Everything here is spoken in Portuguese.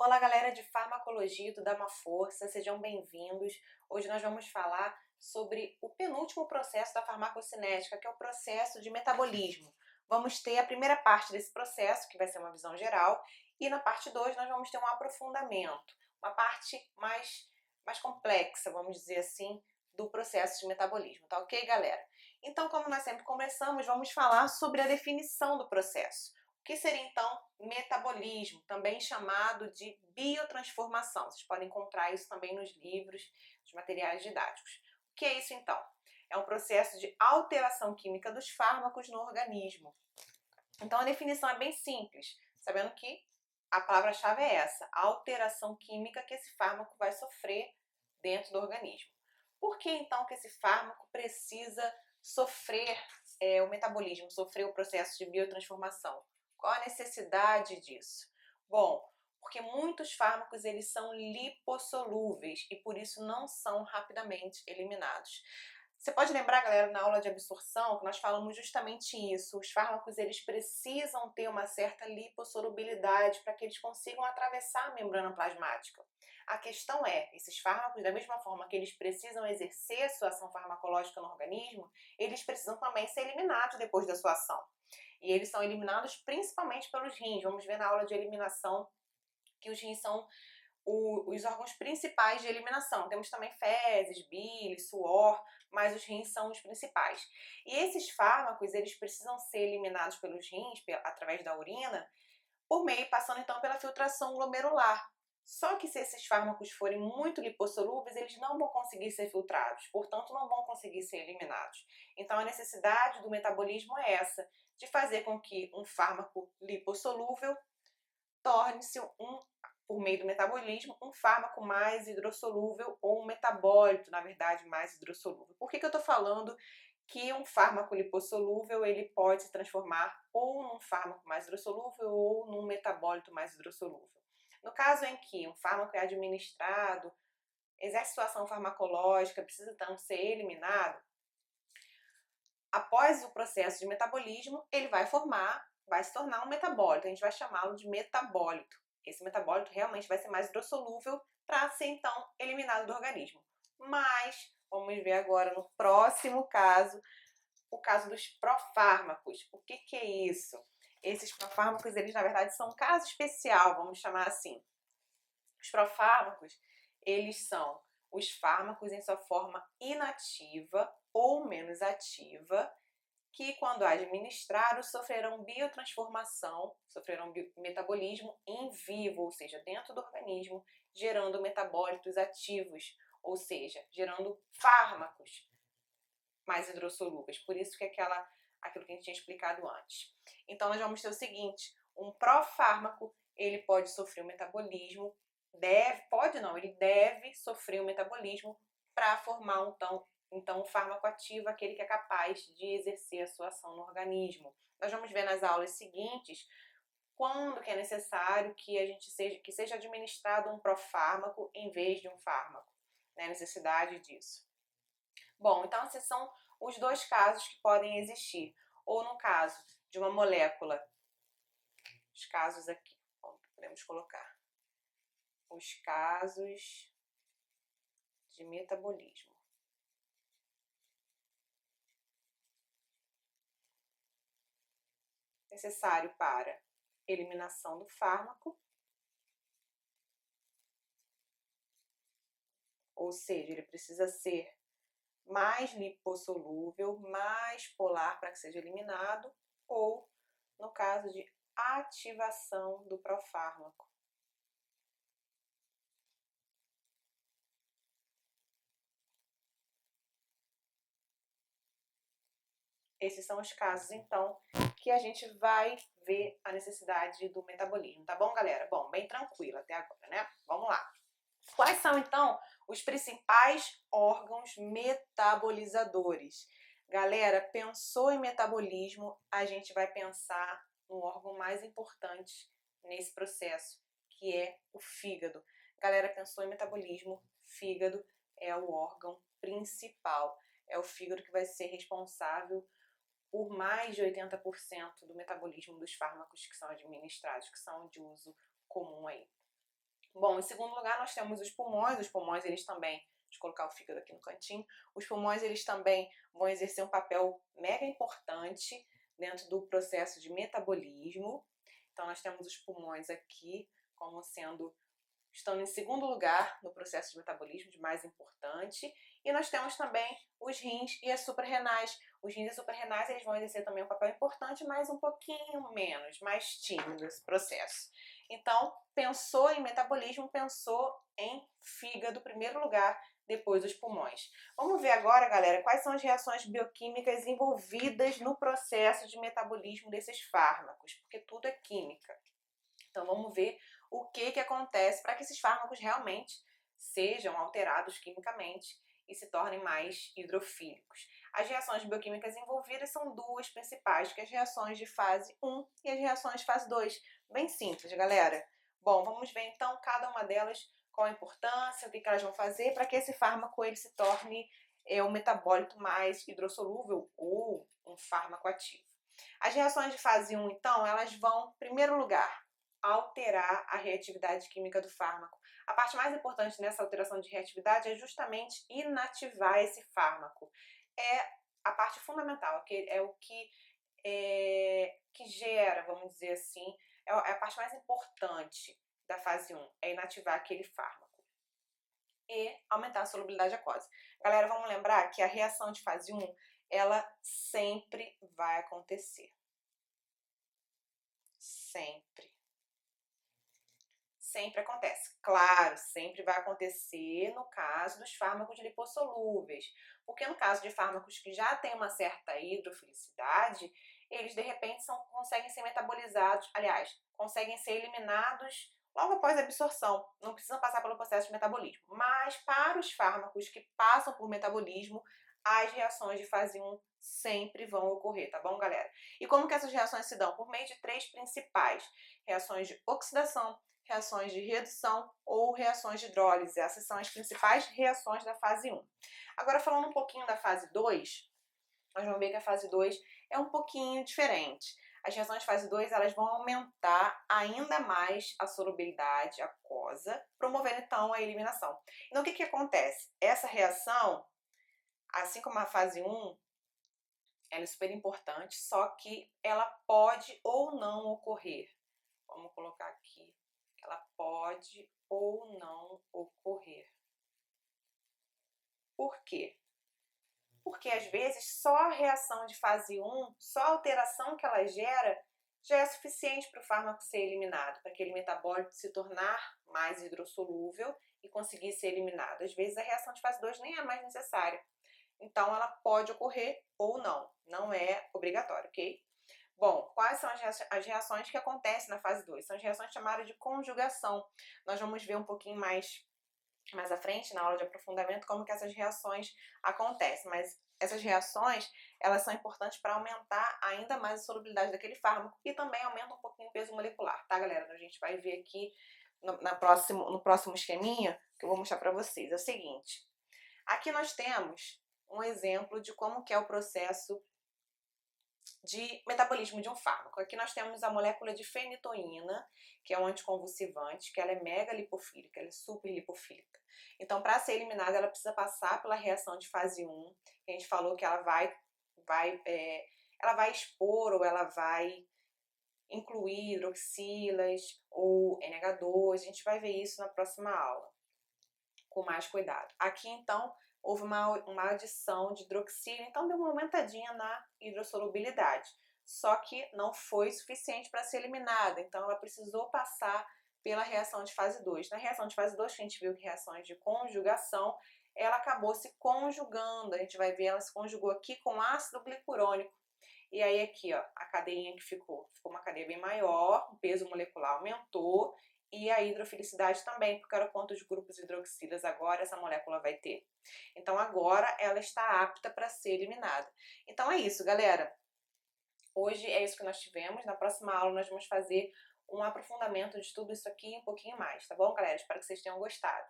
Olá, galera de farmacologia do Dá Uma Força, sejam bem-vindos. Hoje nós vamos falar sobre o penúltimo processo da farmacocinética, que é o processo de metabolismo. Vamos ter a primeira parte desse processo, que vai ser uma visão geral, e na parte 2 nós vamos ter um aprofundamento, uma parte mais complexa, vamos dizer assim, do processo de metabolismo, tá ok, galera? Então, como nós sempre começamos, vamos falar sobre a definição do processo. O que seria então metabolismo, também chamado de biotransformação? Vocês podem encontrar isso também nos livros, nos materiais didáticos. O que é isso então? É um processo de alteração química dos fármacos no organismo. Então a definição é bem simples, sabendo que a palavra-chave é essa, a alteração química que esse fármaco vai sofrer dentro do organismo. Por que então que esse fármaco precisa sofrer o metabolismo, sofrer o processo de biotransformação? Qual a necessidade disso? Bom, porque muitos fármacos eles são lipossolúveis e por isso não são rapidamente eliminados. Você pode lembrar, galera, na aula de absorção, que nós falamos justamente isso. Os fármacos eles precisam ter uma certa lipossolubilidade para que eles consigam atravessar a membrana plasmática. A questão é, esses fármacos, da mesma forma que eles precisam exercer sua ação farmacológica no organismo, eles precisam também ser eliminados depois da sua ação. E eles são eliminados principalmente pelos rins. Vamos ver na aula de eliminação que os rins são os órgãos principais de eliminação. Temos também fezes, bile, suor, mas os rins são os principais. E esses fármacos, eles precisam ser eliminados pelos rins, através da urina, passando então pela filtração glomerular. Só que se esses fármacos forem muito lipossolúveis, eles não vão conseguir ser filtrados, portanto não vão conseguir ser eliminados. Então a necessidade do metabolismo é essa, de fazer com que um fármaco lipossolúvel torne-se por meio do metabolismo, um fármaco mais hidrossolúvel ou um metabólito, na verdade, mais hidrossolúvel. Por que eu estou falando que um fármaco lipossolúvel ele pode se transformar ou num fármaco mais hidrossolúvel ou num metabólito mais hidrossolúvel? No caso em que um fármaco é administrado, exerce sua ação farmacológica, precisa então ser eliminado, após o processo de metabolismo, ele vai se tornar um metabólito, a gente vai chamá-lo de metabólito. Esse metabólito realmente vai ser mais hidrossolúvel para ser então eliminado do organismo. Mas vamos ver agora no próximo caso, o caso dos profármacos. O que é isso? Esses profármacos, eles na verdade são um caso especial, vamos chamar assim. Os profármacos, eles são os fármacos em sua forma inativa ou menos ativa, que quando administrados sofrerão biotransformação, sofrerão metabolismo em vivo, ou seja, dentro do organismo, gerando metabólitos ativos, ou seja, gerando fármacos mais hidrossolúveis. Por isso que aquilo que a gente tinha explicado antes. Então nós vamos ter o seguinte, um profármaco, ele pode sofrer um metabolismo, ele deve sofrer um metabolismo para formar então, o fármaco ativo, aquele que é capaz de exercer a sua ação no organismo. Nós vamos ver nas aulas seguintes quando que é necessário que seja administrado um profármaco em vez de um fármaco, né? A necessidade disso. Bom, então esses são os dois casos que podem existir. Ou no caso de uma molécula, os casos aqui, podemos colocar os casos de metabolismo. Necessário para eliminação do fármaco, ou seja, ele precisa ser mais lipossolúvel, mais polar para que seja eliminado, ou no caso de ativação do profármaco. Esses são os casos, então, que a gente vai ver a necessidade do metabolismo, tá bom, galera? Bom, bem tranquilo até agora, né? Vamos lá. Quais são, então, os principais órgãos metabolizadores? Galera, pensou em metabolismo, a gente vai pensar no órgão mais importante nesse processo, que é o fígado. Galera, pensou em metabolismo, fígado é o órgão principal. É o fígado que vai ser responsável por mais de 80% do metabolismo dos fármacos que são administrados, que são de uso comum aí. Bom, em segundo lugar, nós temos os pulmões. Os pulmões, eles também, deixa eu colocar o fígado aqui no cantinho, os pulmões, eles também vão exercer um papel mega importante dentro do processo de metabolismo. Então, nós temos os pulmões aqui como sendo, estando em segundo lugar no processo de metabolismo, de mais importante. E nós temos também os rins e as suprarrenais. Os rins e as suprarrenais, eles vão exercer também um papel importante, mas um pouquinho menos, mais tímido esse processo. Então, pensou em metabolismo, pensou em fígado, primeiro lugar, depois os pulmões. Vamos ver agora, galera, quais são as reações bioquímicas envolvidas no processo de metabolismo desses fármacos, porque tudo é química. Então, vamos ver o que acontece para que esses fármacos realmente sejam alterados quimicamente e se tornem mais hidrofílicos. As reações bioquímicas envolvidas são duas principais, que é as reações de fase 1 e as reações de fase 2. Bem simples, galera. Bom, vamos ver então cada uma delas, qual a importância, o que elas vão fazer para que esse fármaco ele se torne um metabólito mais hidrossolúvel ou um fármaco ativo. As reações de fase 1, então, elas vão, em primeiro lugar, alterar a reatividade química do fármaco. A parte mais importante nessa alteração de reatividade é justamente inativar esse fármaco. É a parte fundamental, é o que gera, vamos dizer assim, é a parte mais importante da fase 1, é inativar aquele fármaco e aumentar a solubilidade aquosa. Galera, vamos lembrar que a reação de fase 1, ela sempre vai acontecer. Sempre. Sempre acontece. Claro, sempre vai acontecer no caso dos fármacos lipossolúveis, porque no caso de fármacos que já têm uma certa hidrofilicidade, eles de repente conseguem ser metabolizados, aliás, conseguem ser eliminados logo após a absorção, não precisam passar pelo processo de metabolismo. Mas para os fármacos que passam por metabolismo, as reações de fase 1 sempre vão ocorrer, tá bom, galera? E como que essas reações se dão? Por meio de três principais: reações de oxidação, reações de redução ou reações de hidrólise. Essas são as principais reações da fase 1. Agora, falando um pouquinho da fase 2, nós vamos ver que a fase 2 é um pouquinho diferente. As reações de fase 2 elas vão aumentar ainda mais a solubilidade aquosa, promovendo então a eliminação. Então, o que acontece? Essa reação, assim como a fase 1, ela é super importante, só que ela pode ou não ocorrer. Vamos colocar aqui. Ela pode ou não ocorrer. Por quê? Porque às vezes só a reação de fase 1, só a alteração que ela gera, já é suficiente para o fármaco ser eliminado, para aquele metabólito se tornar mais hidrossolúvel e conseguir ser eliminado. Às vezes a reação de fase 2 nem é mais necessária. Então ela pode ocorrer ou não, não é obrigatório, ok? Bom, quais são as reações que acontecem na fase 2? São as reações chamadas de conjugação. Nós vamos ver um pouquinho mais à frente, na aula de aprofundamento, como que essas reações acontecem. Mas essas reações, elas são importantes para aumentar ainda mais a solubilidade daquele fármaco e também aumenta um pouquinho o peso molecular, tá, galera? A gente vai ver aqui no próximo esqueminha que eu vou mostrar para vocês. É o seguinte, aqui nós temos um exemplo de como que é o processo de metabolismo de um fármaco. Aqui nós temos a molécula de fenitoína, que é um anticonvulsivante, que ela é mega lipofílica, ela é super lipofílica. Então, para ser eliminada, ela precisa passar pela reação de fase 1, que a gente falou que ela vai expor ou ela vai incluir hidroxilas ou NH2, a gente vai ver isso na próxima aula, com mais cuidado. Aqui, então, houve uma adição de hidroxila, então deu uma aumentadinha na hidrossolubilidade. Só que não foi suficiente para ser eliminada, então ela precisou passar pela reação de fase 2. Na reação de fase 2, que a gente viu que reações de conjugação, ela acabou se conjugando, a gente vai ver, ela se conjugou aqui com ácido glicurônico. E aí aqui, ó, a cadeinha que ficou uma cadeia bem maior, o peso molecular aumentou, e a hidrofilicidade também, porque era quantos grupos hidroxilas agora essa molécula vai ter. Então agora ela está apta para ser eliminada. Então é isso, galera. Hoje é isso que nós tivemos. Na próxima aula nós vamos fazer um aprofundamento de tudo isso aqui um pouquinho mais, tá bom, galera? Espero que vocês tenham gostado.